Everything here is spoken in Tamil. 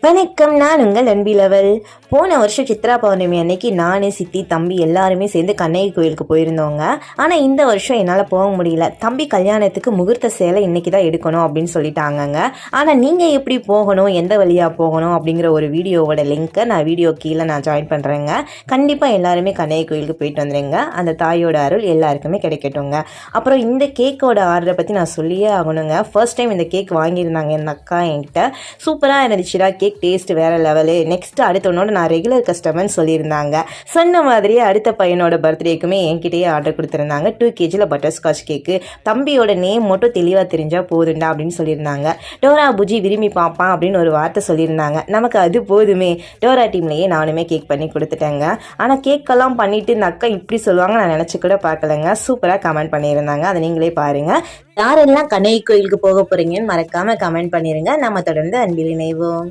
வணக்கம், நான் உங்கள் அன்பிலவல். போன வருஷம் சித்ரா பௌர்ணமி அன்னைக்கு நான், சித்தி, தம்பி எல்லாருமே சேர்ந்து கண்ணகி கோயிலுக்கு போயிருந்தோங்க. ஆனால் இந்த வருஷம் என்னால் போக முடியல. தம்பி கல்யாணத்துக்கு முகூர்த்த சேலை இன்னைக்கு தான் எடுக்கணும் அப்படின்னு சொல்லிட்டாங்கங்க. ஆனால் நீங்கள் எப்படி போகணும், எந்த வழியாக போகணும் அப்படிங்கிற ஒரு வீடியோவோட லிங்க்கை நான் வீடியோ கீழே ஜாயின் பண்ணுறேங்க. கண்டிப்பாக எல்லாருமே கண்ணகி கோயிலுக்கு போயிட்டு வந்துடுங்க. அந்த தாயோட அருள் எல்லாருக்குமே கிடைக்கட்டுங்க. அப்புறம் இந்த கேக்கோட ஆர்டரை பற்றி நான் சொல்லியே ஆகணுங்க. ஃபர்ஸ்ட் டைம் இந்த கேக் வாங்கியிருந்தாங்க என் அக்கா என்கிட்ட. சூப்பராக இருந்துச்சுடா கேக், டேஸ்ட் வேறு லெவலு. நெக்ஸ்ட் அடுத்தவனோட நான் ரெகுலர் கஸ்டமர்னு சொல்லியிருந்தாங்க. சொன்ன மாதிரியே அடுத்த பையனோட பர்த்டேக்குமே என்கிட்டயே ஆர்டர் கொடுத்துருந்தாங்க. 2 kg பட்டர்ஸ்காட்ச் கேக்கு. தம்பியோட நேம் மட்டும் தெளிவாக தெரிஞ்சால் போதுண்டா அப்படின்னு சொல்லியிருந்தாங்க. டோரா புஜி விரும்பி பார்ப்பான் அப்படின்னு ஒரு வார்த்தை சொல்லியிருந்தாங்க. நமக்கு அது போதுமே. டோரா டீம்லேயே நானுமே கேக் பண்ணி கொடுத்துட்டேங்க. ஆனால் கேக்கெல்லாம் பண்ணிவிட்டு இந்த அக்கா இப்படி சொல்லுவாங்க நான் நினச்சி கூட பார்க்கலங்க. சூப்பராக கமெண்ட் பண்ணியிருந்தாங்க. அதை நீங்களே பாருங்கள். யாரெல்லாம் கண்ணகி கோயிலுக்கு போக போகிறீங்கன்னு மறக்காமல் கமெண்ட் பண்ணிடுங்க. நம்ம தொடர்ந்து அன்பில் இணைவோம்.